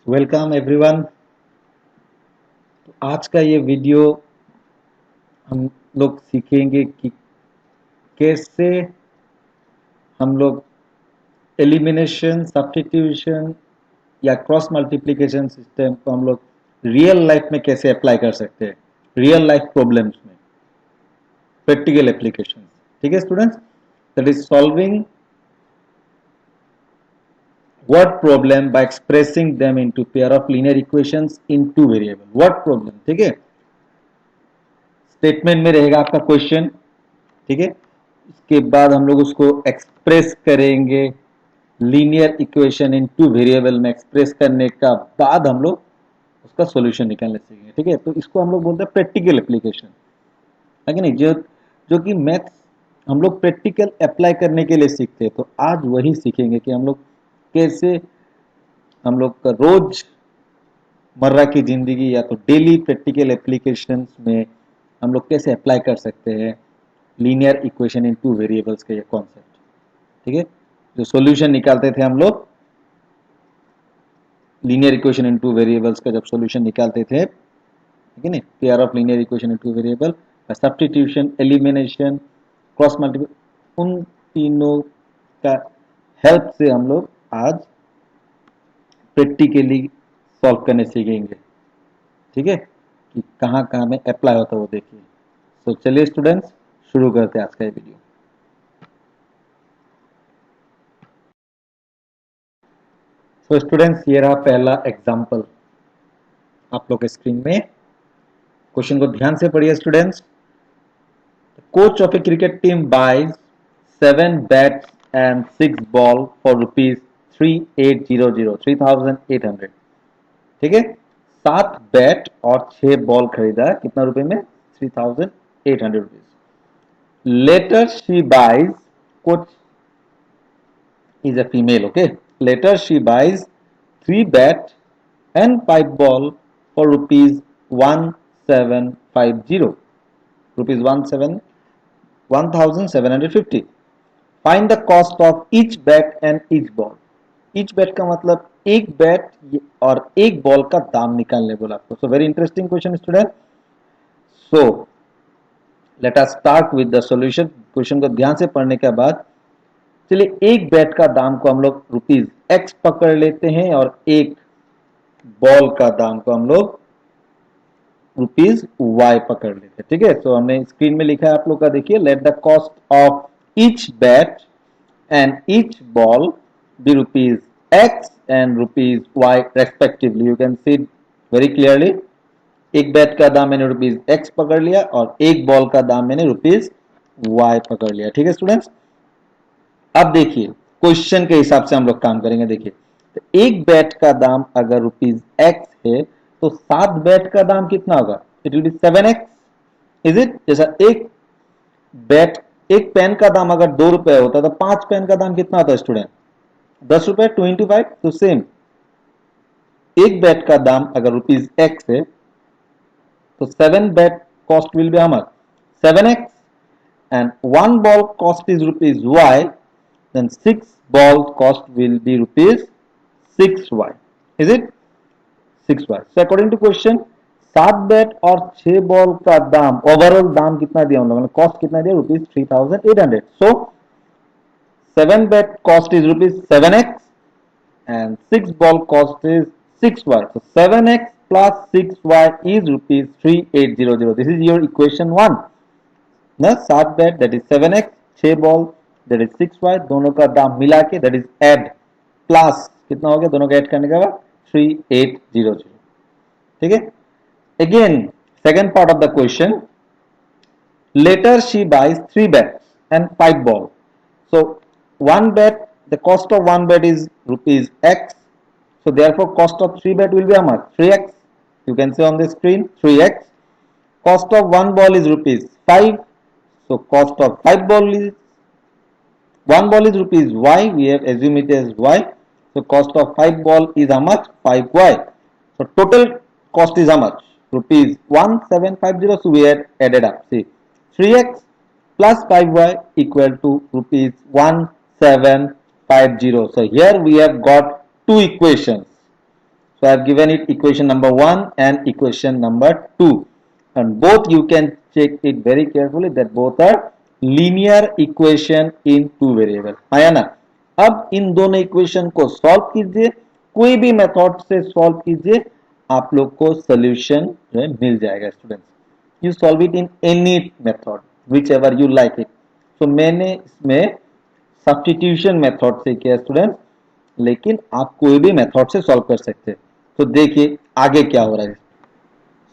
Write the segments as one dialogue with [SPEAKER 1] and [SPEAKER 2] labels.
[SPEAKER 1] Welcome everyone. तो आज का ये वीडियो हम लोग सीखेंगे कि कैसे हम लोग एलिमिनेशन, सब्स्टिट्यूशन या क्रॉस मल्टीप्लिकेशन सिस्टम को हम लोग रियल लाइफ में कैसे अप्लाई कर सकते हैं, रियल लाइफ प्रॉब्लम्स में, प्रैक्टिकल एप्लीकेशन। ठीक है students, that is solving word problem by expressing them into pair of linear equations in two variable word problem। ठीक है, स्टेटमेंट में रहेगा आपका क्वेश्चन। ठीक है, उसके बाद हम लोग उसको एक्सप्रेस करेंगे linear equation in two variable में। एक्सप्रेस करने का बाद हम लोग उसका सॉल्यूशन निकालने सीखेंगे। ठीक है, तो इसको हम लोग बोलते हैं प्रैक्टिकल एप्लीकेशन, है कि नहीं। जो जो कि मैथ्स हम लोग प्रैक्टिकल अप्लाई करने के लिए सीखते हैं, तो आज वही सीखेंगे कि हम लोग कैसे हम लोग का रोज मर्रा की जिंदगी या तो डेली प्रैक्टिकल एप्लीकेशंस में हम लोग कैसे अप्लाई कर सकते हैं linear equation in two variables का ये कॉन्सेप्ट। ठीक है, जो सॉल्यूशन निकालते थे हम लोग linear equation in two variables का, जब सॉल्यूशन निकालते थे, ठीक है ना, pair of linear equation in two variable, substitution, elimination, cross multiplication, उन तीनों का हेल्प से हम लोग आज प्रैक्टिकली सॉल्व करने सीखेंगे। ठीक है, कि कहाँ कहाँ में अप्लाई होता है वो देखिए। तो चलिए स्टूडेंट्स, शुरू करते हैं आज का ये वीडियो। तो स्टूडेंट्स, ये रहा पहला एग्जांपल आप लोग के स्क्रीन में। क्वेश्चन को ध्यान से पढ़िए students. Coach of a cricket team buys 7 bats and 6 ball for rupees 3800 3800। ठीक है, 7 बैट और 6 बॉल खरीदा, कितना रुपए में? 3800 rupees. Later she buys, coach is a female, okay. Later she buys 3 bat and 5 ball for rupees 1750, rupees 1750. Find the cost of each bat and each ball. Each bat का मतलब एक bat और एक ball का दाम निकालने बोला आपको। So very interesting question student. So let us start with the solution. Question को ध्यान से पढ़ने के बाद चलिए एक बैट का दाम को हम लोग रुपीज एक्स पकड़ लेते हैं और एक बॉल का दाम को हम लोग रुपीज वाई पकड़ लेते हैं। ठीक है, तो हमने स्क्रीन में लिखा है आप लोग का, देखिए, let the cost of each bat and each ball be rupees x and rupees y respectively. You can see very clearly, एक बैट का दाम मैंने रुपीज एक्स पकड़ लिया और एक बॉल का दाम मैंने रुपीज वाई पकड़ लिया। ठीक है स्टूडेंट्स, अब देखिए क्वेश्चन के हिसाब से हम लोग काम करेंगे। देखिए, तो एक बैट का दाम अगर रुपीज एक्स है तो 7 बैट का दाम कितना होगा? It will be 7x। Is it? जैसा एक बैट, एक पेन का दाम अगर 2 रुपए होता तो 5 पेन का दाम कितना होता है स्टूडेंट? 10 रुपए, 2 इंटू 5। तो सेम, एक बैट का दाम अगर रुपीज एक्स है तो 7 bat cost will be how much? 7x। and one ball cost is rupees y, then 6 ball cost will be rupees 6y. Is it? 6y. So according to question, 7 bat और 6 ball का दाम, overall दाम कितना दिया उन लोगों ने? Cost कितना दिया? Rupees 3800। So 7 bat cost is rupees 7x and 6 ball cost is 6y. So 7x plus 6y is rupees 3800. This is your equation 1 ना। 7 bat that is 7x, 6 ball that is 6y, दोनों का दाम मिला के that is add plus कितना हो गया? दोनों का ऐड करने के बाद 3800। ठीक है, again second part of the question, later she buys 3 bats and 5 ball. So one bat, the cost of one bat is rupees x, so therefore cost of 3 bet will be how much? 3x. You can see on the screen 3x. Cost of one ball is rupees 5. So cost of 5 ball is, one ball is rupees y. We have assumed it as y. So cost of 5 ball is how much? 5y. So total cost is how much? Rupees 1750. So we had added up. See, 3x plus 5y equal to rupees 1750. So here we have got two equations. So I have given it equation number 1 and equation number 2, and both you can check it very carefully that both are linear equation in two variable. आया ना? अब इन दोनों equation को solve कीजिए, कोई भी method से solve कीजिए, आप लोग को सोल्यूशन जो है मिल जाएगा students. You solve it in any method which ever you like it. तो मैंने इसमें सब्स्टिट्यूशन मेथड से किया स्टूडेंट, लेकिन आप कोई भी मेथड से सॉल्व कर सकते हैं. तो देखिए आगे क्या हो रहा है.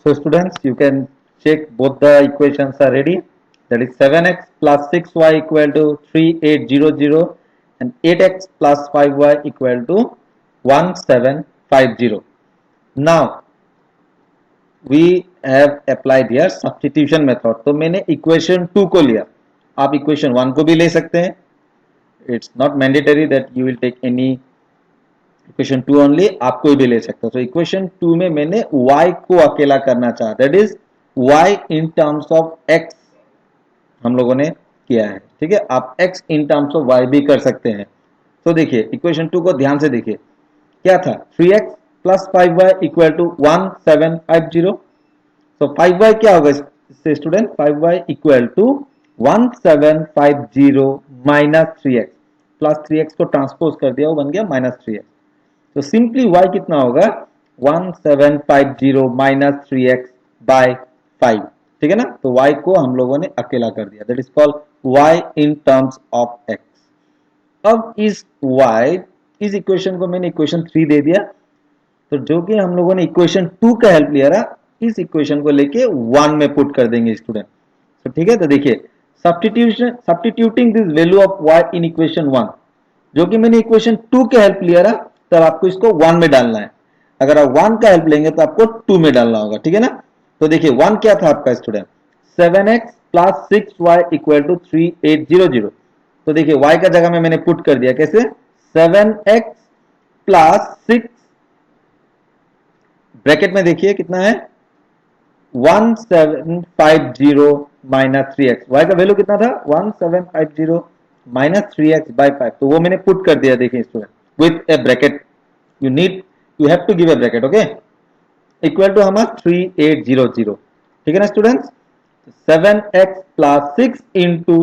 [SPEAKER 1] So students, you can check both the equations are ready. That is 7x plus 6y equal to 3800 and 8x plus 5y equal to 1750. Now we have applied here substitution method. तो मैंने equation 2 को लिया, आप equation 1 को भी ले सकते हैं. It's not mandatory that you will take any equation 2 only, आप कोई भी ले सकते हो. तो इक्वेशन 2 में मैंने y को अकेला करना चाहा, that is y in terms of x हम लोगों ने किया है. ठीक है, आप x in terms of y भी कर सकते हैं. तो देखिए इक्वेशन 2 को ध्यान से देखिए, क्या था 3x plus 5y equal to 1750. तो 5y क्या होगा इससे student, 5y equal to 1750 minus 3x, plus 3x को ट्रांसपोज कर दिया, वो बन गया माइनस 3x. तो सिंपली y कितना होगा 1750 माइनस 3x बाय 5. ठीक है ना. तो y को हम लोगों ने अकेला कर दिया, that is called y in terms of x. अब इस y इस इक्वेशन को मैंने इक्वेशन 3 दे दिया, तो जो कि हम लोगों ने इक्वेशन 2 का हेल्प लिया था, इस इक्वेशन को लेके 1 में पुट कर देंगे स्टूडेंट. तो ठीक है, तो देखिए substituting this value of y in equation 1, जो कि मैंने इक्वेशन 2 का हेल्प लिया था, तब आपको इसको 1 में डालना है. अगर आप 1 का हेल्प लेंगे तो आपको 2 में डालना होगा. ठीक है ना. तो देखिए 1 क्या था आपका student, 7x plus 6y equal to 3800. तो देखिए y का जगह में मैंने पुट कर दिया, कैसे 7x प्लस 6 ब्रैकेट में देखिए कितना है 1750 माइनस 3x. y का वैल्यू कितना था 1750 माइनस 3x बाय 5. तो वो मैंने पुट कर दिया. देखिए student with a bracket, you have to give a bracket, okay, equal to how much 3800. ठीक है ना students. 7x plus 6 into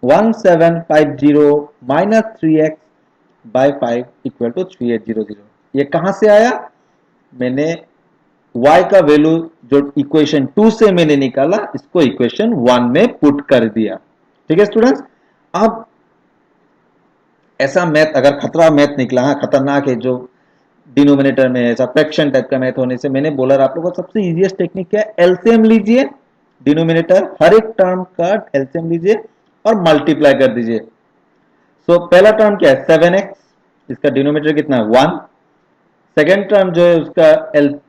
[SPEAKER 1] 1750 minus 3x by 5 equal to 3800. ये कहां से आया, मैंने y का वैल्यू जो इक्वेशन 2 से मैंने निकाला, इसको इक्वेशन 1 में पुट कर दिया. ठीक है स्टूडेंट्स. अब ऐसा मैथ अगर खतरा मैथ निकला, हाँ खतरनाक है, जो डिनोमिनेटर में ऐसा फ्रैक्शन टाइप का मैथ होने से, मैंने बोला आप लोगों को सबसे इजीएस्ट टेक्निक क्या है, एलसीएम लीजिए, डिनोमिनेटर हर एक टर्म का एलसीएम लीजिए और मल्टीप्लाई कर दीजिए. सो पहला टर्म क्या है 7x, इसका डिनोमिनेटर कितना है 1. सेकेंड टर्म जो है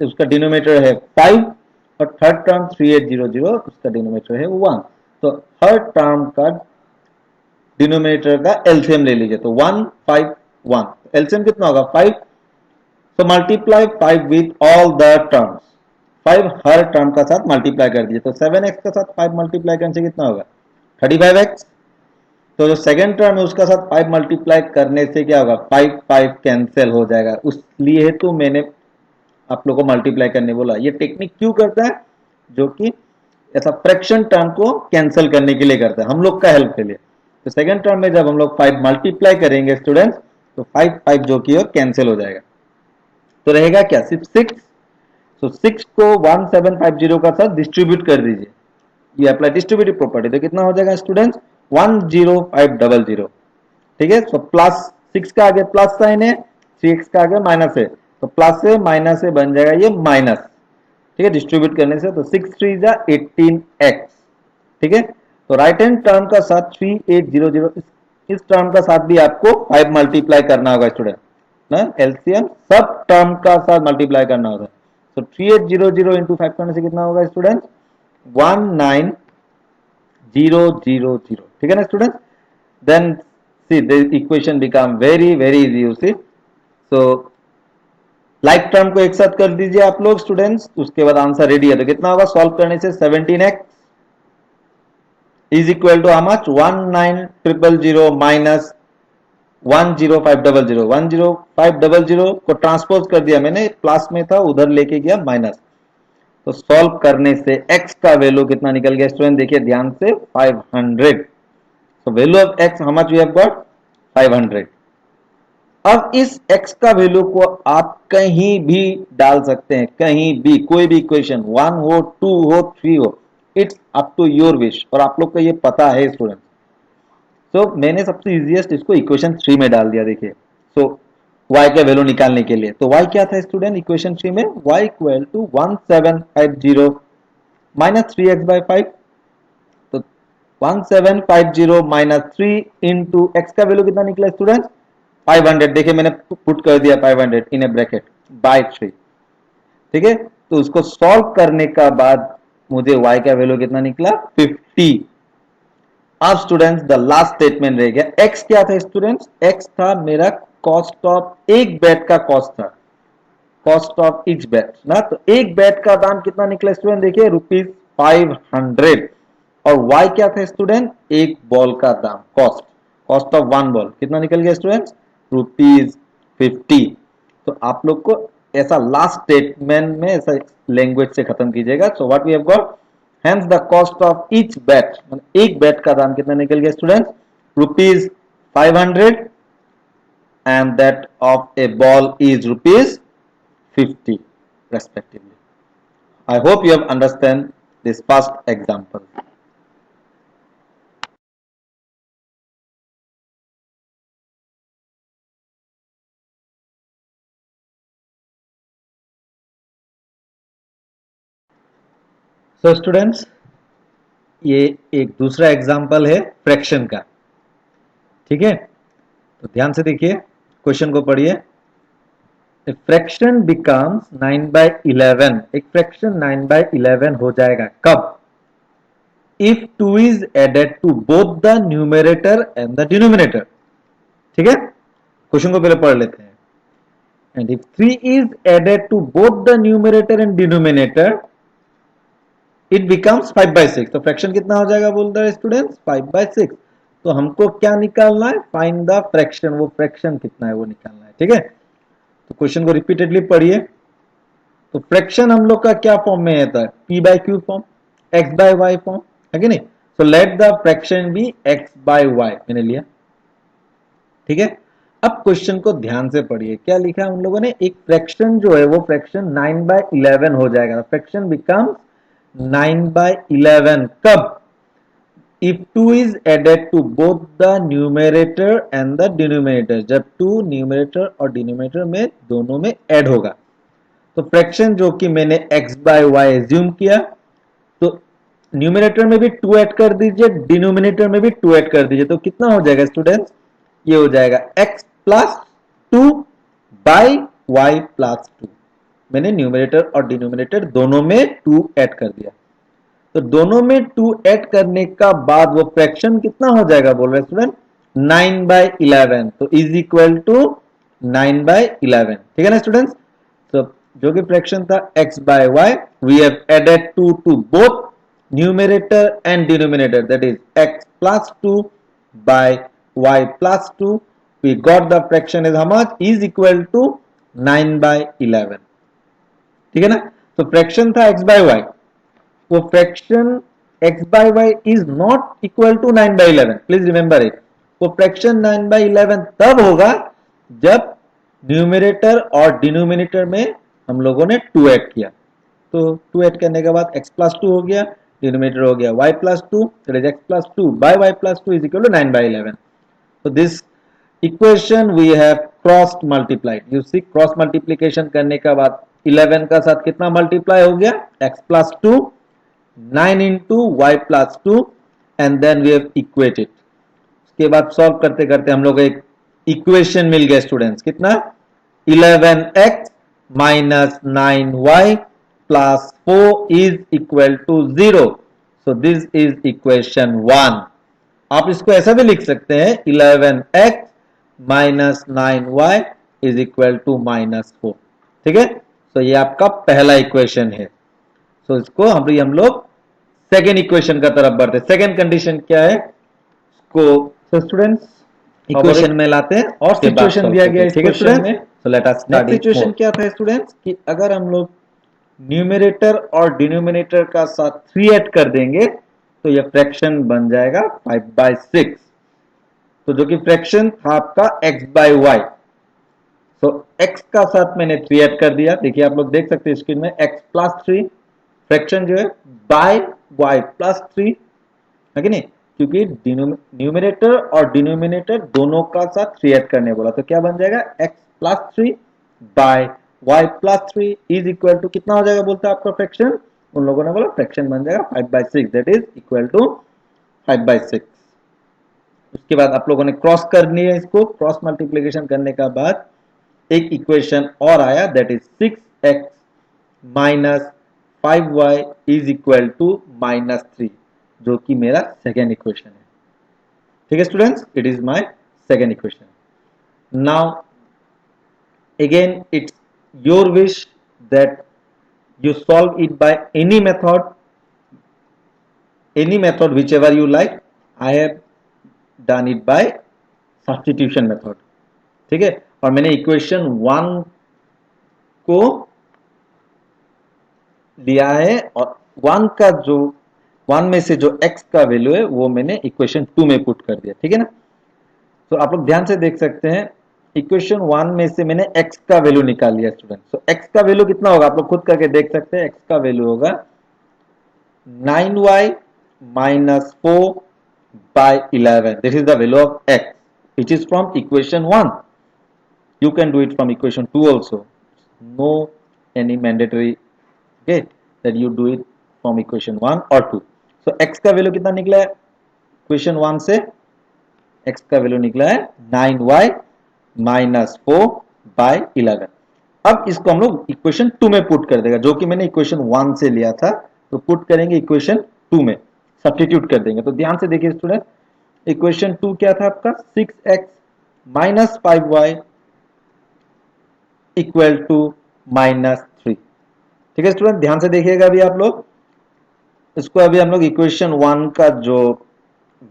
[SPEAKER 1] उसका डिनोमिनेटर है 5, और थर्ड टर्म 3800, उसका डिनोमिनेटर है 1. तो हर टर्म का डिनोमिनेटर का एलसीएम ले लीजिए. तो 1 5 1, एलसीएम कितना होगा 5. तो multiply 5 with all the terms, 5 her term का साथ मल्टीप्लाई कर दीजिए. तो 7x का साथ 5 मल्टीप्लाई करने से कितना होगा 35x. तो जो सेकंड टर्म है उसका साथ 5 मल्टीप्लाई करने से क्या होगा 5 5 कैंसिल हो जाएगा. उसलिए तो मैंने आप लोगों को मल्टीप्लाई करने बोला. ये टेक्निक क्यों करता है, जो कि ऐसा फ्रैक्शन टर्म को कैंसिल करने के लिए करता है, हम लोग का हेल्प के लिए. तो सेकंड टर्म में जब हम लोग 5 मल्टीप्लाई करेंगे स्टूडेंट्स, तो 5 5 जो कि कैंसिल हो जाएगा. तो रहेगा क्या सिर्फ 6. तो 6 को 1750 का साथ डिस्ट्रीब्यूट कर दीजिए, ये अप्लाई डिस्ट्रीब्यूटिव प्रॉपर्टी. तो कितना हो जाएगा स्टूडेंट्स 10500. ठीक है. तो प्लस 6 का आगे प्लस साइन है, 6x का आगे माइनस है, तो प्लस से माइनस से बन जाएगा ये माइनस. ठीक है, डिस्ट्रीब्यूट करने से. तो 6 3 जा 18x. ठीक है. तो राइट हैंड टर्म का साथ 3800, इस टर्म का साथ भी आपको 5 मल्टीप्लाई करना होगा स्टूडेंट ना, एलसीएम सब टर्म का साथ मल्टीप्लाई करना होगा. तो 3800 इंटू 5 करने से कितना होगा स्टूडेंट 19000. ठीक है ना student. Then see the equation become very very easy you see. So like term को एक साथ कर दीजिए आप लोग स्टूडेंट्स, उसके बाद आंसर रेडी है. तो कितना होगा सॉल्व करने से 17x is equal to how much 19000 minus 10500 10500 को ट्रांसपोज कर दिया मैंने, प्लस में था उधर लेके गया माइनस, तो सॉल्व करने से x का वैल्यू कितना निकल गया स्टूडेंट, देखिए ध्यान से 500। So value of x how much we have got 500। अब इस x का वैल्यू को आप कहीं भी डाल सकते हैं, कहीं भी, कोई भी इक्वेशन, 1 हो 2 हो 3 हो, it's up to your wish, और आप लोग को ये पता है स्टूडेंट। सो मैंने सबसे इजीएस्ट इसको इक्वेशन 3 में डाल दिया, देखिए। सो y का वैल्यू निकालने के लिए, तो y क्या था स्टूडेंट इक्वेशन 3 में, y equal to 1750 minus 3x/5, तो 1750 माइनस 3 इंटू एक्स का वैल्यू कितना निकला स्टूडेंट 500, देखिए मैंने पुट कर दिया 500 इन ए ब्रैकेट बाय 3, ठीक है। तो उसको सॉल्व करने का बाद मुझे y का वैल्यू कितना निकला 50। अब स्टूडेंट्स द लास्ट स्टेटमेंट रह गया, x क्या था स्टूडेंट्स, x था मेरा कॉस्ट ऑफ एक बेट का कॉस्ट था, कॉस्ट ऑफ इच बेट ना, तो एक बेट का दाम कितना निकला स्टूडेंट, देखिए ₹500। और y क्या था स्टूडेंट, एक बॉल का दाम, cost, cost of one ball कितना निकल गया स्टूडेंट ₹50। तो आप लोग को ऐसा लास्ट स्टेटमेंट में ऐसा लैंग्वेज से खत्म कीजिएगा। So what we have got, hence the cost of each bat, एक बैट का दाम कितना निकल गया student ₹500 and that of a ball is ₹50 respectively. I hope you have understand this first example. So students, ये एक दूसरा एग्जाम्पल है फ्रैक्शन का, ठीक है। तो ध्यान से देखिए, क्वेश्चन को पढ़िए। फ्रैक्शन बिकम्स 9/11, एक फ्रैक्शन 9/11 हो जाएगा कब, if 2 is added to both the numerator and the denominator, ठीक है। क्वेश्चन को पहले पढ़ लेते हैं। And if 3 is added to both the numerator and denominator it becomes 5/6, तो फ्रैक्शन कितना हो जाएगा बोल रहे स्टूडेंट्स 5/6। तो हमको क्या निकालना है, फाइंड द फ्रैक्शन, वो फ्रैक्शन कितना है वो निकालना है, ठीक है। तो क्वेश्चन को रिपीटेडली पढ़िए। तो फ्रैक्शन हम लोग का क्या फॉर्म में है, p/q फॉर्म, x/y फॉर्म, है कि नहीं। So let the fraction be x/y, मैंने लिया, ठीक है। अब क्वेश्चन को ध्यान से पढ़िए, क्या लिखा है उन लोगों ने, एक फ्रैक्शन जो है वो फ्रैक्शन 9/11 हो जाएगा, फ्रैक्शन बिकम्स 9/11 कब, if 2 is added to both the numerator and the denominator, जब 2 न्यूमरेटर और डिनोमिनेटर में दोनों में ऐड होगा। तो फ्रैक्शन जो कि मैंने x/y एज्यूम किया, तो न्यूमरेटर में भी 2 ऐड कर दीजिए, डिनोमिनेटर में भी 2 ऐड कर दीजिए, तो कितना हो जाएगा स्टूडेंट्स, ये हो जाएगा x+2 बाई y+2। मैंने न्यूमरेटर और डिनोमिनेटर दोनों में 2 ऐड कर दिया, तो दोनों में 2 ऐड करने का बाद वो फ्रैक्शन कितना हो जाएगा बोल रहे स्टूडेंट 9/11, तो इज इक्वल टू 9/11, ठीक है ना स्टूडेंट्स। तो जो कि फ्रैक्शन था x/y, we have added 2 to both numerator and denominator, that is x+2 by y+2, we got the fraction is how much, is equal to 9/11, ठीक है ना। तो फ्रैक्शन था x/y, वो fraction x/y is not equal to 9/11, please remember it. वो fraction 9/11 तब होगा जब न्यूमरेटर और डिनोमिनेटर में हम लोगों ने 2 ऐड किया, तो 2 ऐड करने के बाद x+2 हो गया, डिनोमिनेटर हो गया y+2, that is x+2 by y+2 is equal to 9/11। so this equation we have cross multiplied, you see cross multiplication करने के बाद 11 का साथ कितना मल्टीप्लाई हो गया x+2, 9 into y+2 and then we have equated। उसके बाद सॉल्व करते करते हम लोग एक इक्वेशन मिल गया स्टूडेंट्स, कितना 11x minus 9y plus 4 is equal to 0, so this is equation 1। आप इसको ऐसा भी लिख सकते हैं 11x minus 9y is equal to -4, ठीक है। तो ये आपका पहला इक्वेशन है। तो इसको हम लोग सेकेंड इक्वेशन का तरफ बढ़ते। सेकेंड कंडीशन क्या है इसको, तो स्टूडेंट्स इक्वेशन में लाते हैं और सिचुएशन दिया गया इस क्वेश्चन में। So let us study. Next situation क्या था स्टूडेंट्स कि अगर हम लोग न्यूमरेटर और डिनोमिनेटर का साथ 3 ऐड कर देंगे तो यह फ्रैक्शन बन जाएगा 5/6। तो जो कि फ्रैक्शन था आपका x/y। सो x का साथ मैंने 3 ऐड कर दिया। देखिए आप लोग देख सकते हैं स्क्रीन में x+3 फ्रैक्शन जो है बाय y+3 है कि नहीं, क्योंकि न्यूमरेटर और डिनोमिनेटर दोनों का साथ 3 ऐड करने बोला। तो क्या बन जाएगा x+3 bye y+3 is equal to कितना हो जाएगा बोलते हैं आपका फ्रैक्शन। उन लोगों ने बोला फ्रैक्शन बन जाएगा 5/6 दैट इज इक्वल टू 5/6। उसके बाद आप लोगों ने क्रॉस करनी है, इसको क्रॉस मल्टीप्लिकेशन करने का बाद एक इक्वेशन और आया that is 6x minus 5y is equal to -3, जो कि मेरा सेकेंड इक्वेशन है। ठीक है students, it is my second equation. Now again it's your wish that you solve it by any method whichever you like. I have done it by substitution method। ठीक है, और मैंने इक्वेशन 1 को लिया है और 1 में से जो x का वैल्यू है वो मैंने इक्वेशन 2 में पुट कर दिया। ठीक है ना, तो आप लोग ध्यान से देख सकते हैं इक्वेशन 1 में से मैंने x का वैल्यू निकाल लिया स्टूडेंट। तो x का वैल्यू कितना होगा आप लोग खुद करके देख सकते हैं। x का वैल्यू होगा 9y minus 4/11. This is the value of x, which is from equation 1. You can do it from equation 2 also. No any mandatory, okay, that you do it from equation 1 or 2. So x का value कितना निकला है equation 1 से? x का value निकला है 9y minus 4/11। अब इसको हम लोग इक्वेशन 2 में पुट कर देगा, जो कि मैंने इक्वेशन 1 से लिया था। तो पुट करेंगे इक्वेशन 2 में, सब्स्टिट्यूट कर देंगे। तो ध्यान से देखिए स्टूडेंट, इक्वेशन 2 क्या था आपका 6x minus 5y equal to -3। ठीक है स्टूडेंट, ध्यान से देखिएगा अभी आप लोग इसको। अभी हम लोग इक्वेशन 1 का जो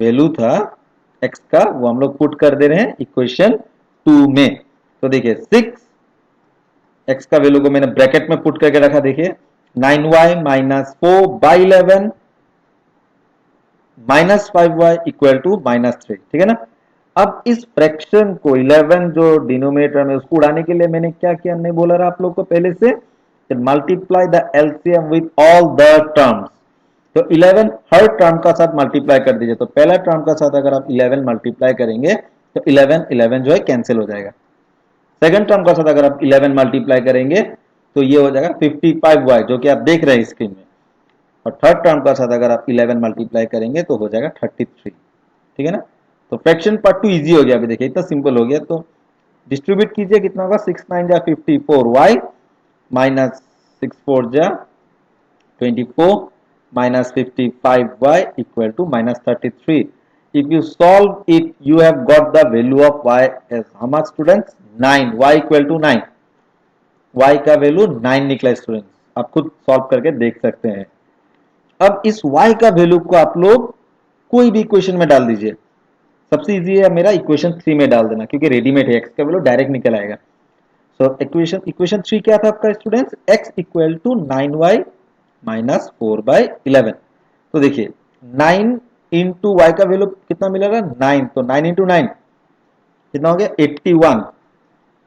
[SPEAKER 1] वैल्यू था x का वो हम लोग पुट कर दे रहे हैं इक्वेशन 2 में। तो देखिए 6x का वैल्यू को मैंने ब्रैकेट में पुट करके रखा। देखिए 9y minus 4/11 minus 5y equal to -3। ठीक है ना, अब इस फ्रैक्शन को 11 जो डिनोमिनेटर में उसको उड़ाने के लिए मैंने क्या किया, नहीं बोला रहा आप लोग को पहले से, multiply the LCM with all the terms. तो 11 हर टर्म का साथ मल्टीप्लाई कर दीजिए। तो पहला टर्म का साथ अगर आप 11 मल्टीप्लाई करेंगे तो 11 जो है कैंसिल हो जाएगा। सेकंड टर्म का साथ अगर आप 11 मल्टीप्लाई करेंगे तो ये हो जाएगा 55y, जो कि आप देख रहे हैं स्क्रीन में। और थर्ड टर्म का साथ अगर आप 11 मल्टीप्लाई करेंगे तो हो जाएगा 33। ठीक है ना, तो फ्रैक्शन पार्ट 2 इजी हो गया। अभी देखिए इतना सिंपल हो गया। तो डिस्ट्रीब्यूट कीजिए, कितना होगा 6 9 जा 54y माइनस 6 4 जा 24 minus 55y equal to minus 33. If you solve it, you have got the value of y as how much students? 9. y equal to 9. y का वैल्यू 9 निकला स्टूडेंट्स, आप खुद सॉल्व करके देख सकते हैं। अब इस y का वैल्यू को आप लोग कोई भी इक्वेशन में डाल दीजिए। सबसे इजी है मेरा इक्वेशन 3 में डाल देना, क्योंकि रेडीमेड है, x का वैल्यू डायरेक्ट निकल आएगा। सो इक्वेशन 3 क्या था आपका students? x equal to 9y minus 4/11। तो देखिए 9 इंटू वाई का वैल्यू कितना मिलेगा 9, तो 9 इंटू 9 कितना हो गया 81।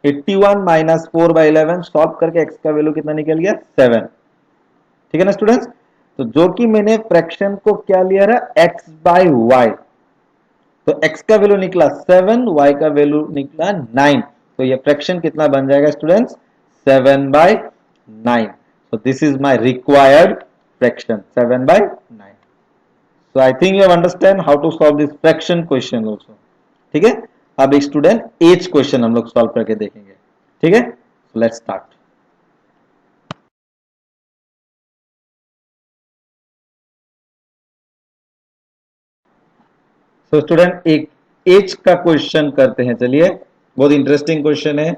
[SPEAKER 1] 81 माइनस 4/11 सॉल्व करके x का वैल्यू कितना निकल गया 7। ठीक है ना स्टूडेंट्स, तो जो कि मैंने फ्रैक्शन को क्या लिया रहा x/y, तो x का वैल्यू निकला 7, y का वैल्यू निकला 9। तो ये फ्रैक्शन कितना बन जाएगा students 7/9। So this is my required fraction 7/9. So I think you have understand how to solve this fraction question also. ठीक है, अब एक स्टूडेंट एज क्वेश्चन हम लोग सॉल्व करके देखेंगे। ठीक है, so let's start. So student एक एज का क्वेश्चन करते हैं। चलिए, बहुत इंटरेस्टिंग क्वेश्चन है,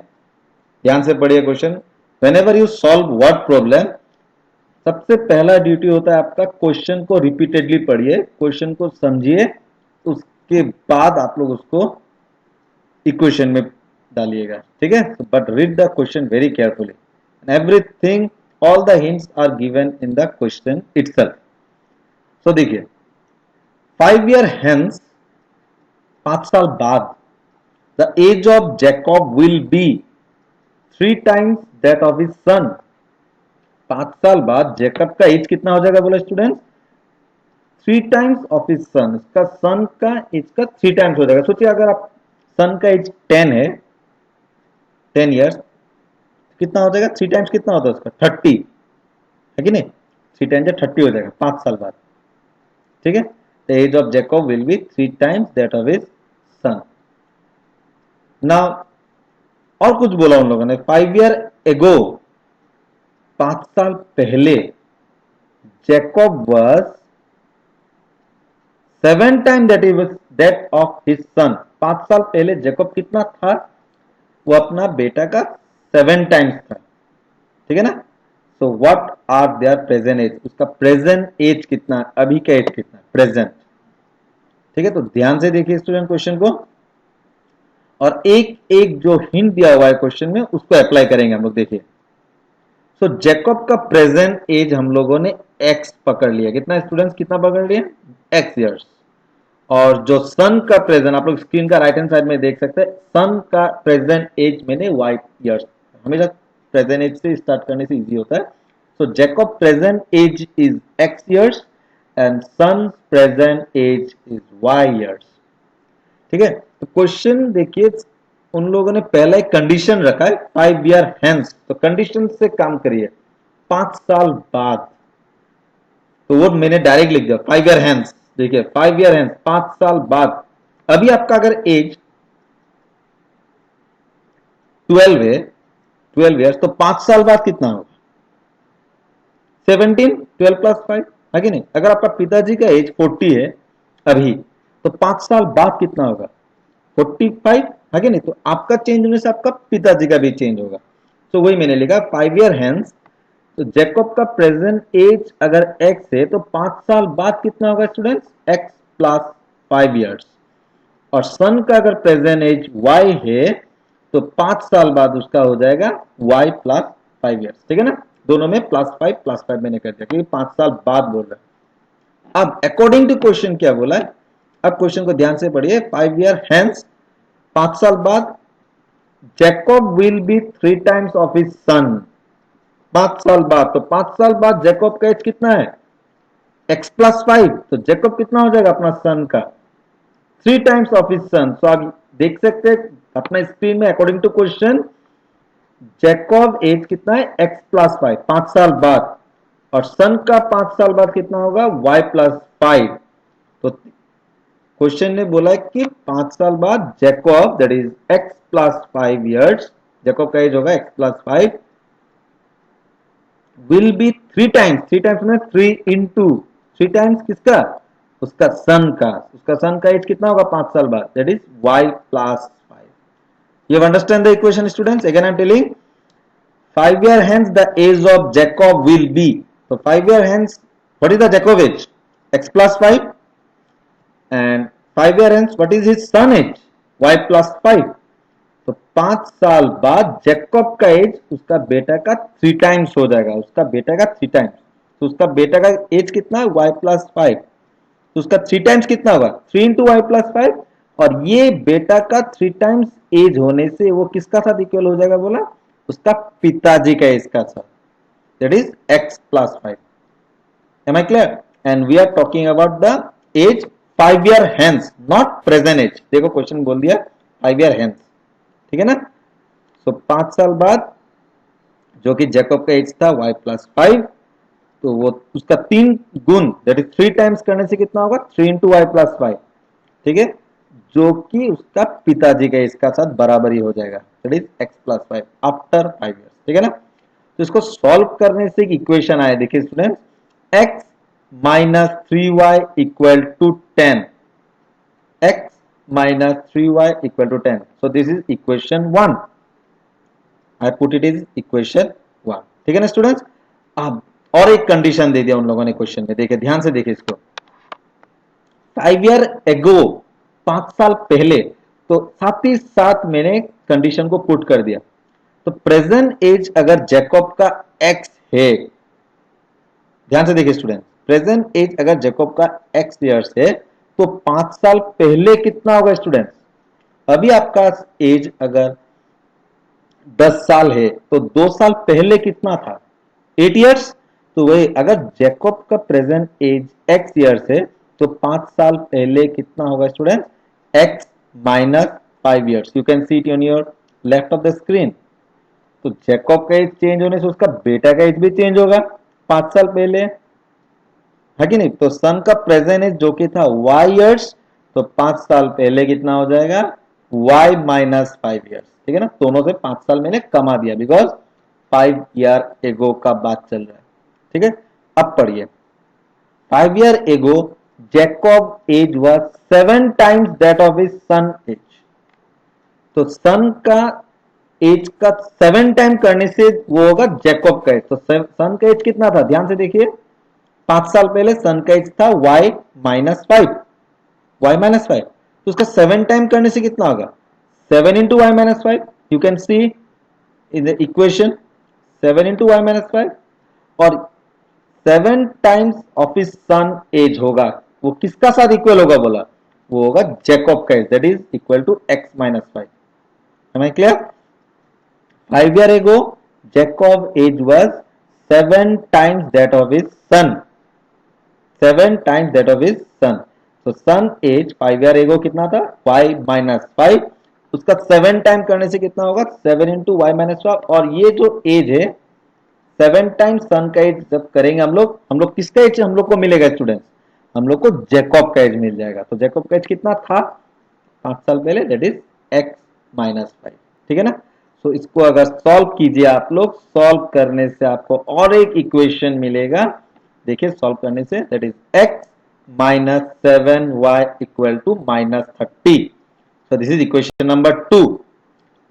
[SPEAKER 1] ध्यान से पढ़िए question. Whenever you solve word problem, सबसे पहला ड्यूटी होता है आपका क्वेश्चन को रिपीटेडली पढ़िए, क्वेश्चन को समझिए, उसके बाद आप लोग उसको इक्वेशन में डालिएगा, ठीक है। But read the question very carefully, everything all the hints are given in the question itself. So देखिए 5 year hence, 5 साल बाद, the age of Jacob will be 3 times that of his son. 5 साल बाद Jacob का as कितना हो जाएगा बोला स्टूडेंट? 3 times ऑफ हिज सन। इसका सन का एज का 3 times हो जाएगा। सोचिए अगर आप सन का एज 10 है, 10 years, कितना हो जाएगा? 3 times कितना होता है उसका? 30 है कि नहीं? 3 times 30 हो जाएगा 5 साल बाद, ठीक है। The age of Jacob will be 3 times that of his son. Now और कुछ बोला उन लोगों ने, 5 year ago, 5 साल पहले, Jacob was 7 times that of his son. 5 साल पहले जैकब कितना था? वो अपना बेटा का 7 times था, ठीक है ना। So what are their present age? उसका प्रेजेंट एज कितना, अभी का एज कितना, प्रेजेंट, ठीक है। तो ध्यान से देखिए स्टूडेंट क्वेश्चन को, और एक एक जो हिंट दिया हुआ है क्वेश्चन में उसको अप्लाई करेंगे हम लोग। देखिए सो जैकब का प्रेजेंट एज हम लोगों ने एक्स पकड़ लिया। कितना स्टूडेंट्स, कितना पकड़ लिया? X years. और जो सन का प्रेजेंट, आप लोग स्क्रीन का राइट हैंड साइड में देख सकते हैं, सन का प्रेजेंट एज मैंने वाई ईयर्स। हमेशा प्रेजेंट एज से स्टार्ट करने से इजी होता है। So Jacob present age is X years and son present age is Y years, ठीक है। तो क्वेश्चन देखिए, उन लोगों ने पहला एक कंडीशन रखा है 5 year hence, तो कंडीशन से काम करिए। 5 साल बाद, तो वो मैंने डायरेक्ट लिख दिया 5 year hence। देखिए 5 year hence, 5 साल बाद। अभी आपका अगर एज 12 है, 12 years, तो 5 साल बाद कितना होगा? 17, 12 + 5 है कि नहीं। अगर आपका पिताजी का एज 40 है अभी, तो 5 साल बाद कितना होगा? 45 है कि नहीं। तो आपका चेंज होने से आपका पिताजी का भी चेंज होगा। तो वही मैंने लिखा 5 year hence। तो जैकब का प्रेजेंट एज अगर x है, तो 5 साल बाद कितना होगा स्टूडेंट्स? x + 5 years। और सन का अगर प्रेजेंट एज y है, तो 5 साल बाद उसका हो जाएगा y + 5 years, ठीक है ना। दोनों में +5 मैंने कर दिया क्योंकि 5 साल बाद बोल रहा है। अब अकॉर्डिंग टू क्वेश्चन क्या बोला है, अब क्वेश्चन को ध्यान से पढ़िए। 5 year hence, 5 साल बाद, जैकब विल बी 3 times ऑफ हिज सन। 5 साल बाद, तो 5 साल बाद जैकब का एज कितना है? x + 5। तो जैकब कितना हो जाएगा अपना सन का? 3 times ऑफ हिज सन। सो आप देख सकते हैं अपना स्क्रीन में, according to question, Jacob age कितना है? x + 5, 5 साल बाद। और सन का 5 साल बाद कितना होगा? y + 5। तो क्वेश्चन ने बोला कि 5 साल बाद Jacob, that is x + 5 years, Jacob का एज होगा x + 5, will be 3 times, 3 times में 3 into 3 times किसका? उसका सन का। उसका सन का एज कितना होगा 5 साल बाद? That is y + 5। You have understand the equation students? Again I am telling, 5 year hence the age of Jacob will be, so 5 year hence what is the Jacob age? X + 5, and 5 year hence what is his son age? Y + 5। तो 5 साल बाद Jacob का as उसका बेटा का 3 times हो जाएगा, उसका बेटा का 3 times। तो उसका बेटा का एज कितना है? y + 5। तो उसका 3 times कितना होगा? 3 into y + 5। और ये बेटा का 3 times एज होने से वो किसका साथ इक्वल हो जाएगा बोला? उसका पिताजी का एज का साथ, that is x + 5। Am I clear? And we are talking about the age 5 year hence, not present age। देखो क्वेश्चन बोल दिया 5 year hence, ठीक है ना। सो 5 साल बाद जो कि जैकब का एज था y + 5, तो वो उसका 3 गुण, दैट इज 3 times करने से कितना होगा? 3 into y + 5, ठीक है, जो कि उसका पिताजी का एज का साथ बराबर ही हो जाएगा, that is x + 5 after 5 years, ठीक है ना। तो इसको सॉल्व करने से एक इक्वेशन आया, देखिए student, x - 3y = 10, x - 3y = 10। so this is equation 1, I put it is equation 1, ठीक है ना स्टूडेंट्स। अब और एक कंडीशन दे दिया उन लोगों ने क्वेश्चन में, देखिए ध्यान से देखिए इसको। 5 year ago, 5 साल पहले, तो साथ ही साथ मैंने कंडीशन को पुट कर दिया। तो प्रेजेंट एज अगर जैकब का x है, ध्यान से देखिए स्टूडेंट, प्रेजेंट एज अगर जैकब का x ईयर्स है तो 5 साल पहले कितना होगा स्टूडेंट? अभी आपका एज अगर 10 साल है तो 2 साल पहले कितना था? 8 ईयर्स। तो वही अगर जैकब का प्रेजेंट एज x ईयर्स है तो 5 साल पहले कितना होगा student? x minus 5 years. You can see it on your left of the screen. तो जैकब का एज चेंज होने से उसका बेटा का एज भी चेंज होगा 5 साल पहले, है कि नहीं? तो सन का प्रेजेंट एज जो कि था y ईयर्स, तो 5 साल पहले कितना हो जाएगा? y minus 5 years. ठीक है ना, दोनों से 5 साल मैंने कमा दिया बिकॉज 5 ईयर एगो का बात चल रहा है। ठीक है, अब पढ़िए। 5 year ago Jacob age was 7 times that of his son age. तो सन का एज का 7 टाइम करने से वो होगा जैकब का एज। तो सन का एज कितना था? ध्यान से देखिए, 5 साल पहले सन का एज था y माइनस 5, y माइनस 5। तो उसका 7 टाइम करने से कितना होगा? 7 into y minus 5। You can see in the equation 7 into y minus 5। और 7 times of his son age होगा, वो किसका साथ इक्वल होगा बोला? वो होगा जैकब का age, that is equal to x minus 5। Am I clear? 5 year ago, Jacob age was 7 times that of his son. 7 times that of his son. So son age 5 year ago कितना था? y minus 5। उसका 7 time करने से कितना होगा? 7 into y minus 5। और ये जो एज है 7 टाइम्स सन का एज जब करेंगे हम लोग किसका एज हम लोग को मिलेगा स्टूडेंट्स? हम लोग को जैकब का एज मिल जाएगा। तो जैकब का एज कितना था 5 साल पहले? That is x minus 5। ठीक है ना। तो इसको अगर सॉल्व कीजिए आप लोग, सॉल्व करने से आपको और एक इक्वेशन मिलेगा। देखिए सॉल्व करने से, that is x minus 7y equal to minus 30। So this is equation number 2।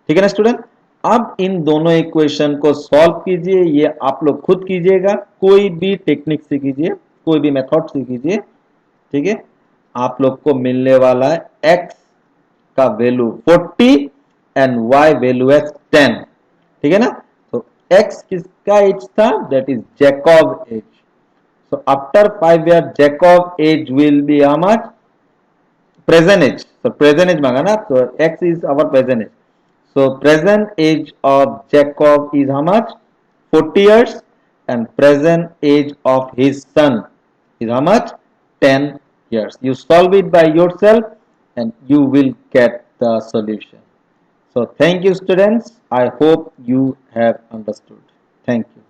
[SPEAKER 1] ठीक है ना स्टूडेंट। अब इन दोनों इक्वेशन को सॉल्व कीजिए, ये आप लोग खुद कीजिएगा, कोई भी टेक्निक से कीजिए, कोई भी मेथड से कीजिए। ठीक है, आप लोग को मिलने वाला है x का वैल्यू 40 एंड y वैल्यू है 10। ठीक है ना। तो x किसका एज था? That is Jacob age. So after 5 year Jacob age will be how much? Present age. तो प्रेजेंट एज मांगा ना, तो x is our present age. So present age of Jacob is how much? 40 years, and present age of his son is how much? 10 years. You solve it by yourself and you will get the solution. So thank you students. I hope you have understood. Thank you.